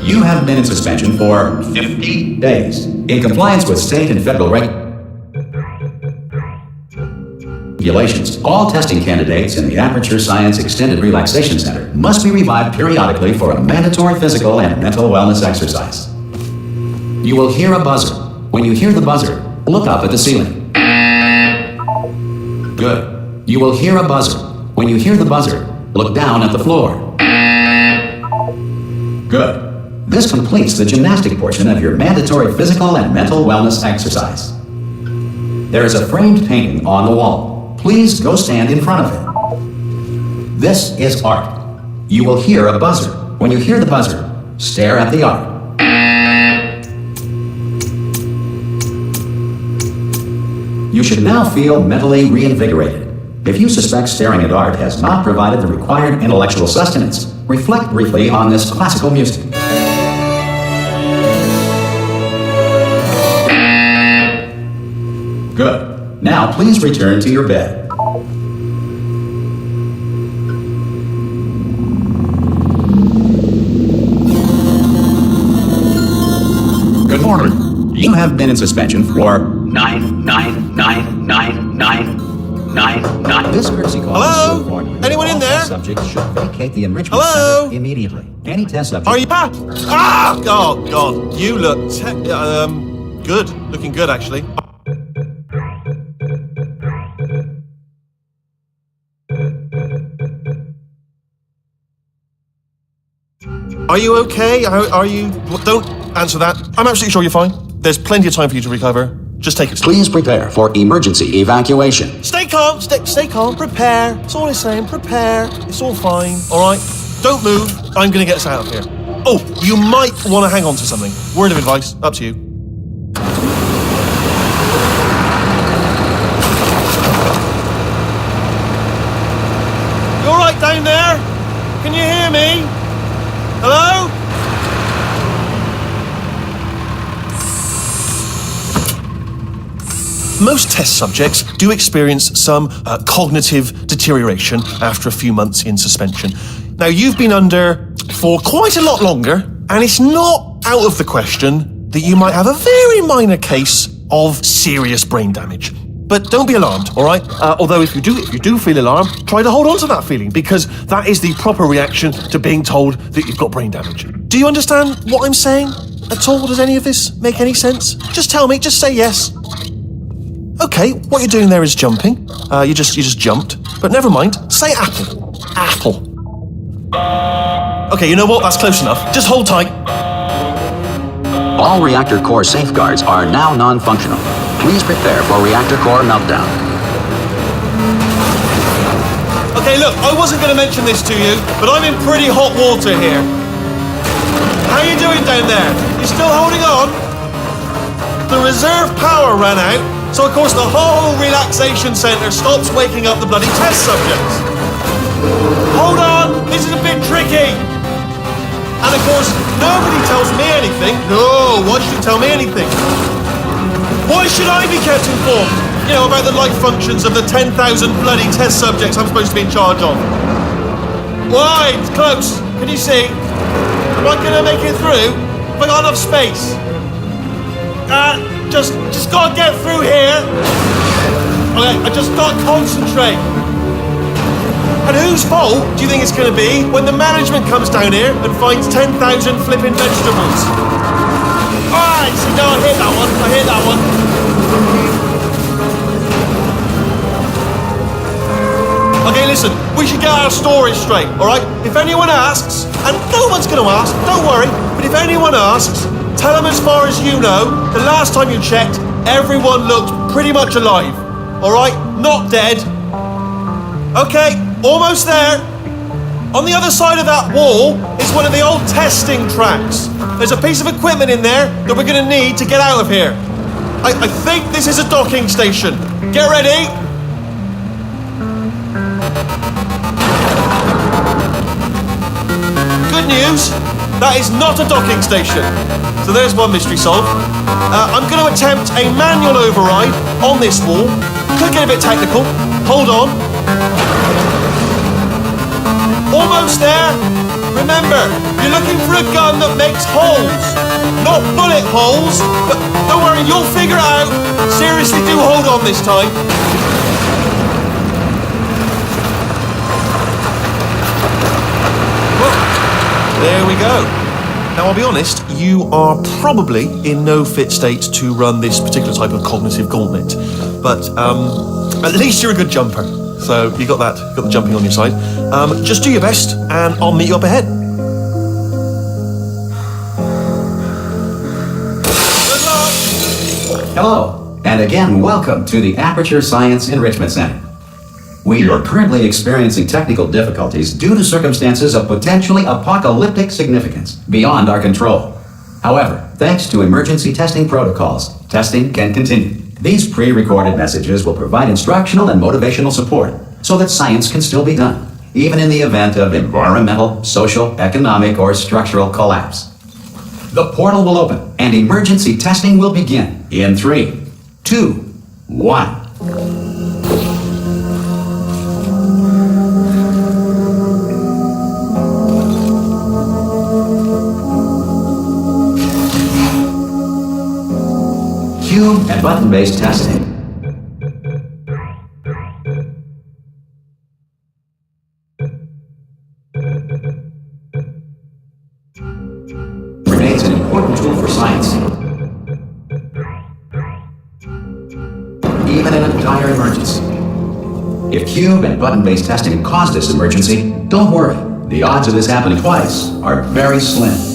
You have been in suspension for 50 days. In compliance with state and federal regulations, all testing candidates in the Aperture Science Extended Relaxation Center must be revived periodically for a mandatory physical and mental wellness exercise. You will hear a buzzer. When you hear the buzzer, look up at the ceiling. Good. You will hear a buzzer. When you hear the buzzer, look down at the floor. Good. This completes the gymnastic portion of your mandatory physical and mental wellness exercise. There is a framed painting on the wall. Please go stand in front of it. This is art. You will hear a buzzer. When you hear the buzzer, stare at the art. You should now feel mentally reinvigorated. If you suspect staring at art has not provided the required intellectual sustenance, reflect briefly on this classical music. Good. Now please return to your bed. Good morning. You have been in suspension for 9999999. This courtesy call. Hello? Anyone in there? Subject should vacate the enrichment Hello? center immediately. Any test subject. Are you back? Oh God, you look good. Looking good, actually. Are you okay? Are you? Don't answer that. I'm absolutely sure you're fine. There's plenty of time for you to recover. Just take it slow. Please prepare for emergency evacuation. Stay calm. Stay calm. Prepare. That's all I'm saying. Prepare. It's all fine. All right. Don't move. I'm gonna get us out of here. Oh, you might want to hang on to something. Word of advice. Up to you. You all right down there? Can you hear me? Hello? Most test subjects do experience some cognitive deterioration after a few months in suspension. Now, you've been under for quite a lot longer, and it's not out of the question that you might have a very minor case of serious brain damage. But don't be alarmed, all right? Although if you do feel alarmed, try to hold on to that feeling, because that is the proper reaction to being told that you've got brain damage. Do you understand what I'm saying at all? Does any of this make any sense? Just tell me, just say yes. Okay, what you're doing there is jumping. You just jumped. But never mind, say apple. Apple. Okay, you know what? That's close enough. Just hold tight. All reactor core safeguards are now non-functional. Please prepare for reactor core meltdown. Okay, look, I wasn't going to mention this to you, but I'm in pretty hot water here. How you doing down there? You still holding on? The reserve power ran out, so of course the whole relaxation centre stops waking up the bloody test subjects. Hold on, this is a bit tricky. And of course, nobody tells me anything. No, why should you tell me anything? Why should I be kept informed? You know, about the life functions of the 10,000 bloody test subjects I'm supposed to be in charge of. Why? It's close. Can you see? Am I gonna make it through? Have I got enough space? Just gotta get through here. Okay, I just gotta concentrate. And whose fault do you think it's gonna be when the management comes down here and finds 10,000 flipping vegetables? Alright, see, no, I hear that one. Okay, listen, we should get our stories straight, alright? If anyone asks, and no one's gonna ask, don't worry, but if anyone asks, tell them as far as you know, the last time you checked, everyone looked pretty much alive, alright? Not dead. Okay, almost there. On the other side of that wall is one of the old testing tracks. There's a piece of equipment in there that we're gonna need to get out of here. I think this is a docking station. Get ready. Good news, that is not a docking station. So there's one mystery solved. I'm gonna attempt a manual override on this wall. Could get a bit technical. Hold on. Almost there. Remember, you're looking for a gun that makes holes, not bullet holes. But don't worry, you'll figure it out. Seriously, do hold on this time. Well, there we go. Now, I'll be honest, you are probably in no fit state to run this particular type of cognitive gauntlet. But at least you're a good jumper. So you got that, got the jumping on your side. Just do your best, and I'll meet you up ahead. Good luck! Hello, and again, welcome to the Aperture Science Enrichment Center. We are currently experiencing technical difficulties due to circumstances of potentially apocalyptic significance beyond our control. However, thanks to emergency testing protocols, testing can continue. These pre-recorded messages will provide instructional and motivational support so that science can still be done, even in the event of environmental, social, economic, or structural collapse. The portal will open and emergency testing will begin in 3, 2, 1. Cube and button-based testing. Remains an important tool for science. Even in a dire emergency. If cube and button-based testing caused this emergency, don't worry. The odds of this happening twice are very slim.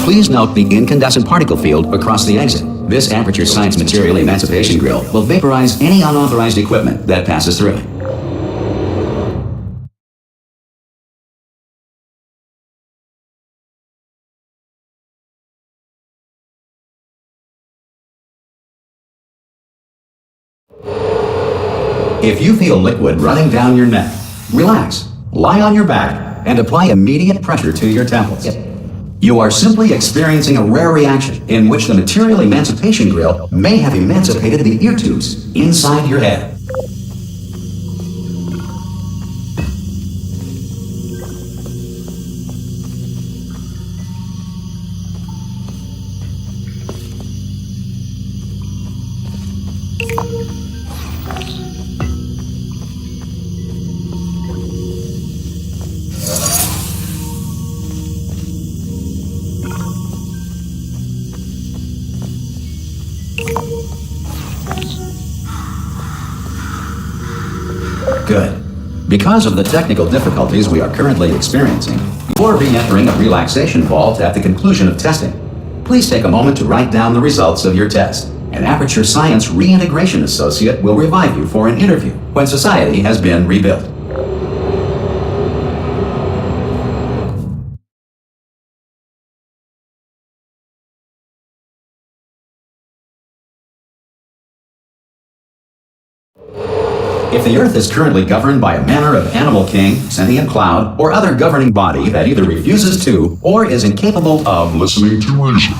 Please note the incandescent particle field across the exit. This Aperture Science Material Emancipation Grill will vaporize any unauthorized equipment that passes through it. If you feel liquid running down your neck, relax, lie on your back, and apply immediate pressure to your temples. You are simply experiencing a rare reaction in which the Material Emancipation Grill may have emancipated the ear tubes inside your head. Good. Because of the technical difficulties we are currently experiencing, before re-entering a relaxation vault at the conclusion of testing, please take a moment to write down the results of your test. An Aperture Science Reintegration Associate will revive you for an interview when society has been rebuilt. If the Earth is currently governed by a manner of animal king, sentient cloud, or other governing body that either refuses to or is incapable of listening to reason.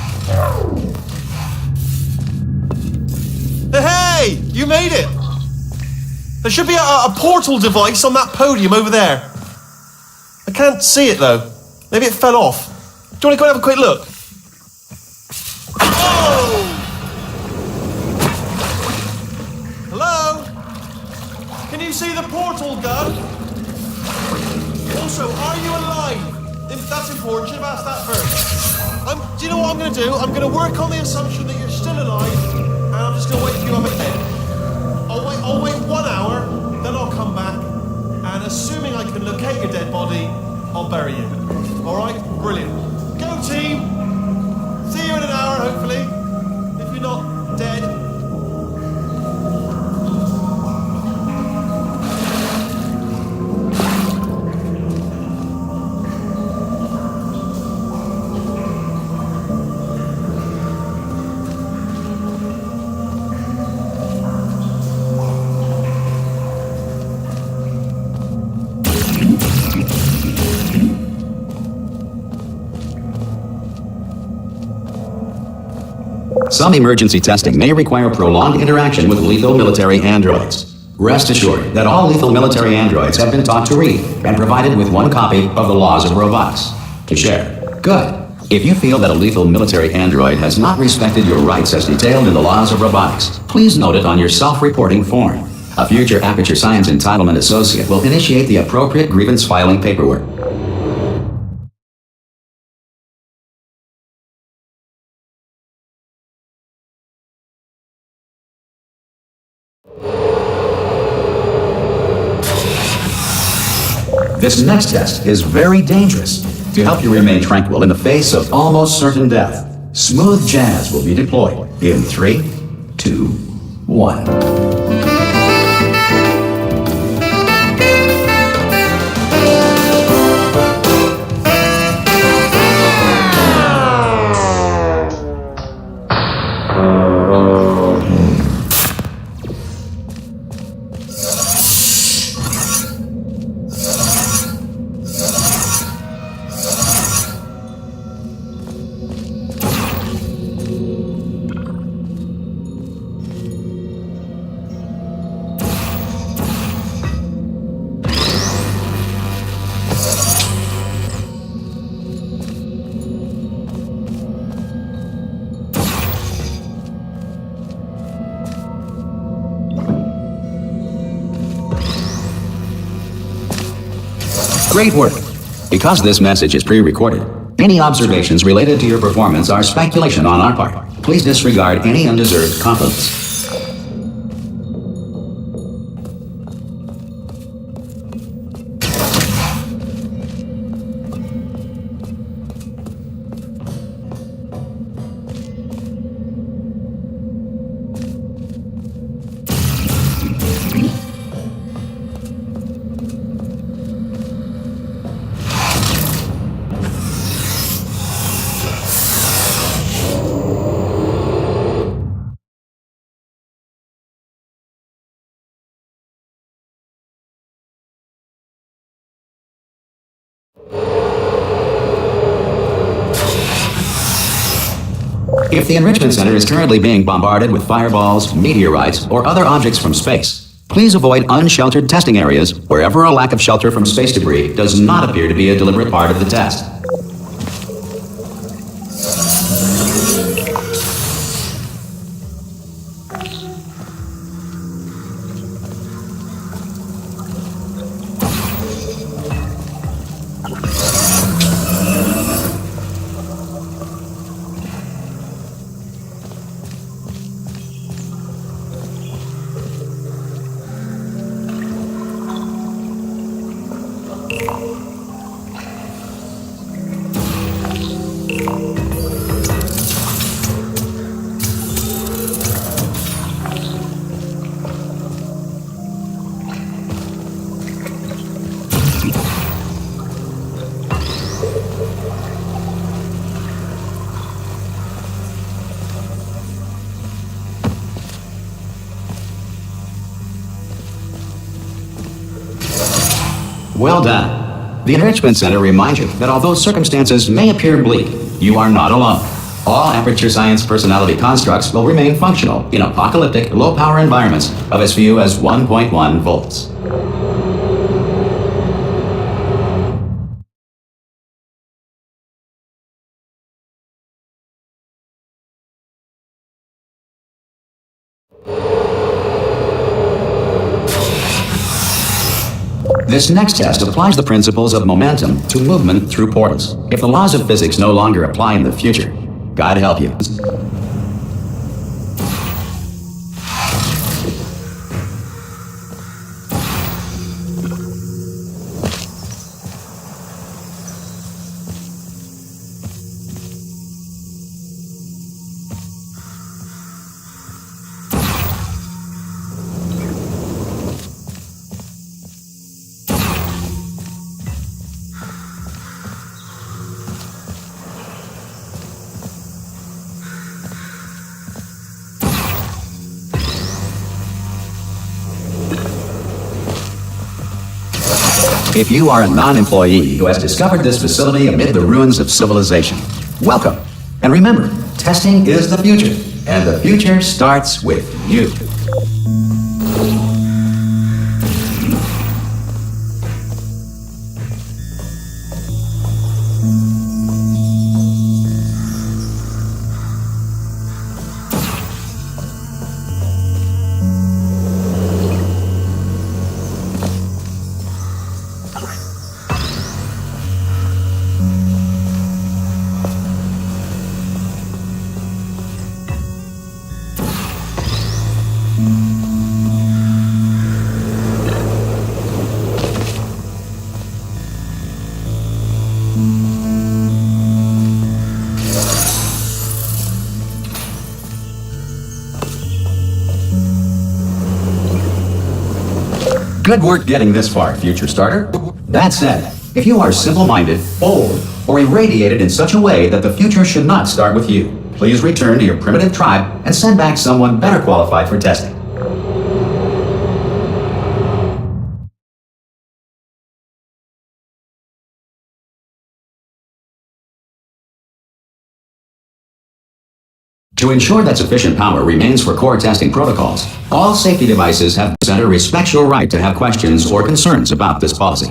Hey, you made it! There should be a portal device on that podium over there. I can't see it though. Maybe it fell off. Do you want to go and have a quick look? Oh! Hello? Can you see the portal gun? Also, are you alive? That's important. Should have asked that first. Do you know what I'm going to do? I'm going to work on the assumption that you're still alive, and I'm just going to wait for you up ahead. I'll wait 1 hour, then I'll come back, and assuming I can locate your dead body, I'll bury you. All right? Brilliant. Go team! See you in an hour, hopefully. If you're not dead. Some emergency testing may require prolonged interaction with lethal military androids. Rest assured that all lethal military androids have been taught to read and provided with one copy of the Laws of Robotics to share. Good. If you feel that a lethal military android has not respected your rights as detailed in the Laws of Robotics, please note it on your self-reporting form. A future Aperture Science Entitlement Associate will initiate the appropriate grievance filing paperwork. This next test is very dangerous. To help you remain tranquil in the face of almost certain death, smooth jazz will be deployed in 3, 2, 1. Great work. Because this message is pre-recorded, any observations related to your performance are speculation on our part. Please disregard any undeserved compliments. If the Enrichment Center is currently being bombarded with fireballs, meteorites, or other objects from space, please avoid unsheltered testing areas wherever a lack of shelter from space debris does not appear to be a deliberate part of the test. Well done. The Enrichment Center reminds you that although circumstances may appear bleak, you are not alone. All Aperture Science personality constructs will remain functional in apocalyptic, low-power environments of as few as 1.1 volts. This next test applies the principles of momentum to movement through portals. If the laws of physics no longer apply in the future, God help you. If you are a non-employee who has discovered this facility amid the ruins of civilization, welcome. And remember, testing is the future, and the future starts with you. Good work getting this far, future starter. That said, if you are simple-minded, bold, or irradiated in such a way that the future should not start with you, please return to your primitive tribe and send back someone better qualified for testing. To ensure that sufficient power remains for core testing protocols, all safety devices have center respects your right to have questions or concerns about this policy.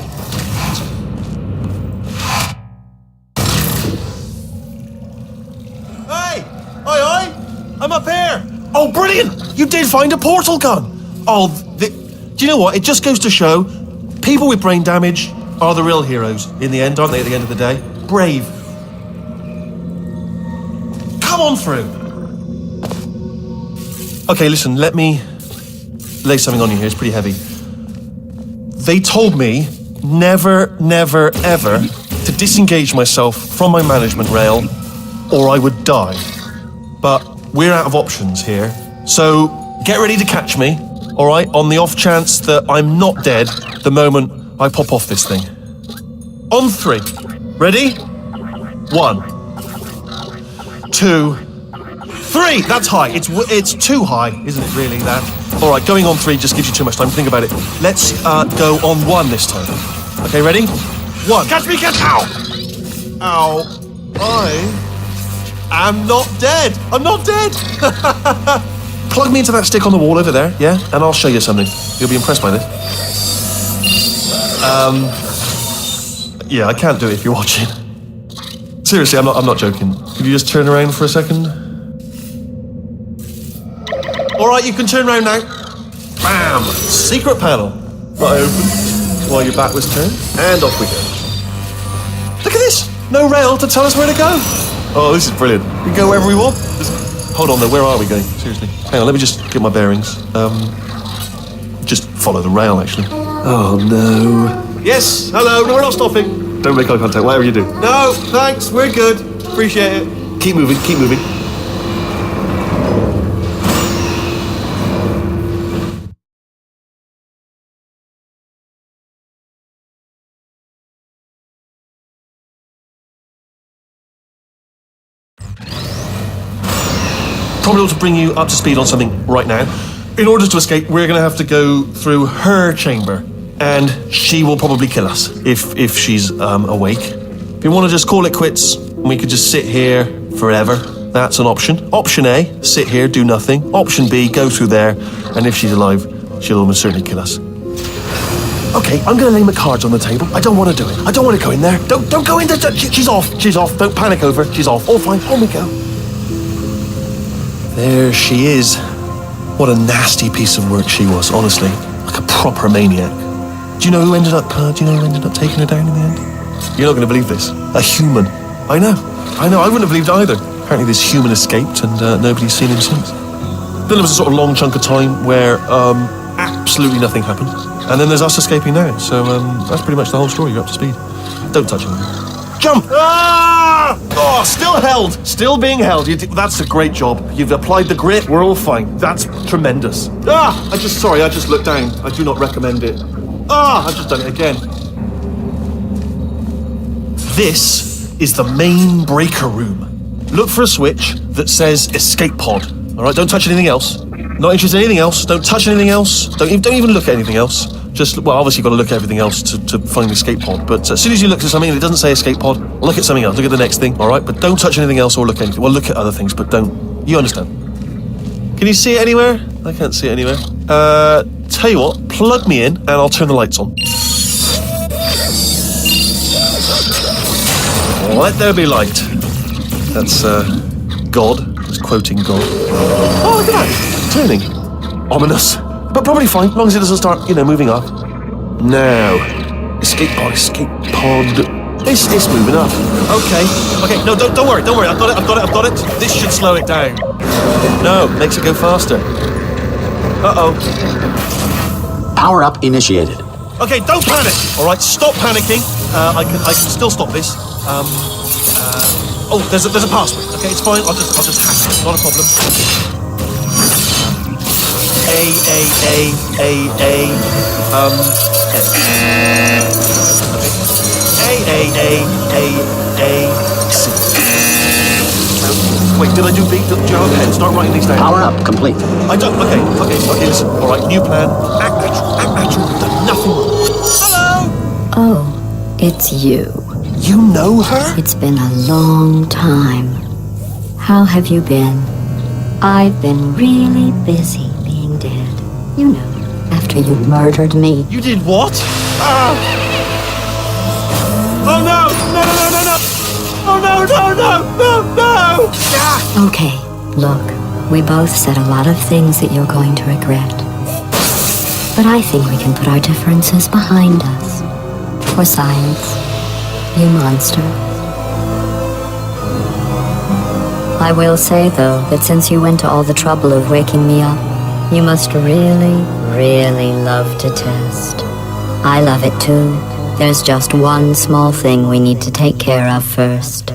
Hey! Oi! I'm up here! Oh, brilliant! You did find a portal gun! Oh, do you know what? It just goes to show, people with brain damage are the real heroes in the end, aren't they, at the end of the day? Brave. Come on through! Okay, listen, let me lay something on you here. It's pretty heavy. They told me never, never, ever to disengage myself from my management rail or I would die. But we're out of options here. So get ready to catch me, all right, on the off chance that I'm not dead the moment I pop off this thing. On 3. Ready? 1, 2, 3! That's high. It's too high, isn't it, really, that? All right, going on 3 just gives you too much time to think about it. Let's go on 1 this time. Okay, ready? 1. Catch me, catch! Ow! Ow. I am not dead. I'm not dead. Plug me into that stick on the wall over there, yeah? And I'll show you something. You'll be impressed by this. Yeah, I can't do it if you're watching. Seriously, I'm not joking. Could you just turn around for a second? All right, you can turn around now. Bam! Secret panel. Right open while your back was turned, and off we go. Look at this! No rail to tell us where to go. Oh, this is brilliant. We can go wherever we want. Hold on though, where are we going? Seriously. Hang on, let me just get my bearings. Just follow the rail, actually. Oh no. Yes, hello, no, we're not stopping. Don't make eye contact, whatever you do. No, thanks, we're good. Appreciate it. Keep moving, keep moving. Probably ought to bring you up to speed on something right now. In order to escape, we're going to have to go through her chamber, and she will probably kill us if she's awake. If you want to just call it quits, we could just sit here forever. That's an option. Option A, sit here, do nothing. Option B, go through there, and if she's alive, she'll almost certainly kill us. Okay, I'm going to lay my cards on the table. I don't want to do it. I don't want to go in there. Don't go in there. She's off. She's off. Don't panic over. She's off. All fine. On we go. There she is. What a nasty piece of work she was, honestly. Like a proper maniac. Do you know who ended up taking her down in the end? You're not going to believe this. A human. I know. I wouldn't have believed either. Apparently this human escaped and nobody's seen him since. Then there was a sort of long chunk of time where absolutely nothing happened. And then there's us escaping now. So that's pretty much the whole story. You're up to speed. Don't touch him. Jump! Ah! Oh, still held. Still being held. That's a great job. You've applied the grit. We're all fine. That's tremendous. I just looked down. I do not recommend it. I've just done it again. This is the main breaker room. Look for a switch that says escape pod. All right, don't touch anything else. Not interested in anything else. Don't touch anything else. Don't even look at anything else. Just, well, obviously you've got to look at everything else to find the escape pod. But as soon as you look at something and it doesn't say escape pod, look at something else. Look at the next thing, all right? But don't touch anything else or look at anything. Well, look at other things, but don't. You understand? Can you see it anywhere? I can't see it anywhere. Tell you what, plug me in and I'll turn the lights on. Let there be light. That's, God. It's quoting God. Oh, look at that. Turning. Ominous. But probably fine, as long as it doesn't start, moving up. Now. Escape pod. It's moving up. Okay, no, don't worry. I've got it. This should slow it down. No, makes it go faster. Uh-oh. Power up initiated. Okay, don't panic. All right, stop panicking. I can still stop this. Oh, there's a password. Okay, it's fine. I'll just hack it. Not a problem. C. Wait, did I do B? Do you have a pen? Start writing these down. Power up complete. I don't. Okay. Listen. All right, new plan. Act natural. Done nothing wrong. Hello. Oh, it's you. You know her? It's been a long time. How have you been? I've been really busy being dead. You know, after you murdered me. You did what? Oh no! Oh no! Ah! Okay, look, we both said a lot of things that you're going to regret. But I think we can put our differences behind us. For science, you monster. I will say, though, that since you went to all the trouble of waking me up, you must really, really love to test. I love it too. There's just one small thing we need to take care of first.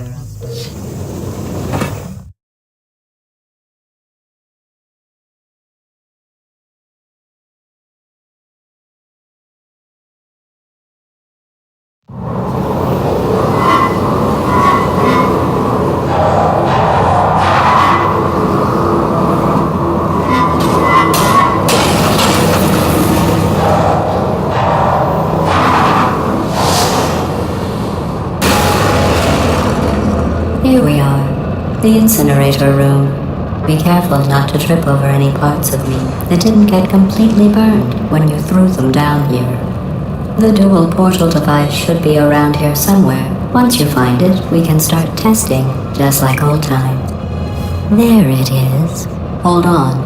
Here we are, the incinerator room. Be careful not to trip over any parts of me that didn't get completely burned when you threw them down here. The dual portal device should be around here somewhere. Once you find it, we can start testing, just like old times. There it is. Hold on.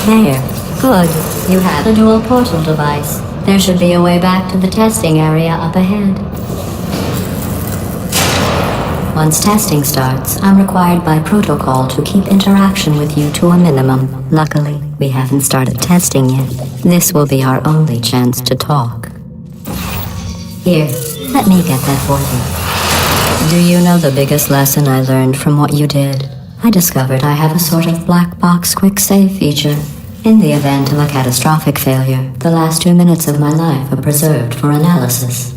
There. Good. You have the dual portal device. There should be a way back to the testing area up ahead. Once testing starts, I'm required by protocol to keep interaction with you to a minimum. Luckily, we haven't started testing yet. This will be our only chance to talk. Here, let me get that for you. Do you know the biggest lesson I learned from what you did? I discovered I have a sort of black box quick save feature. In the event of a catastrophic failure, the last 2 minutes of my life are preserved for analysis.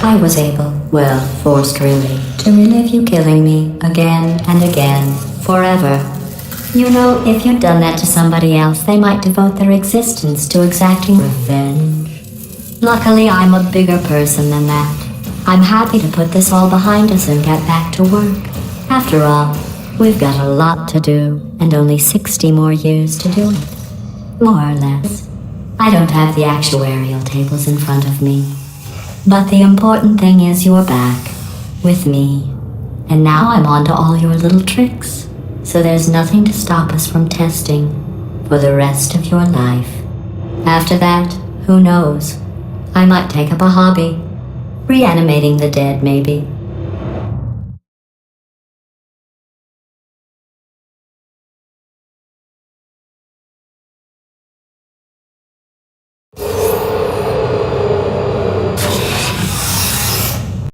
I was able, well, forced really, to relive you killing me again and again, forever. You know, if you'd done that to somebody else, they might devote their existence to exacting revenge. Luckily, I'm a bigger person than that. I'm happy to put this all behind us and get back to work. After all, we've got a lot to do, and only 60 more years to do it. More or less. I don't have the actuarial tables in front of me. But the important thing is you're back, with me. And now I'm on to all your little tricks. So there's nothing to stop us from testing for the rest of your life. After that, who knows? I might take up a hobby. Reanimating the dead, maybe.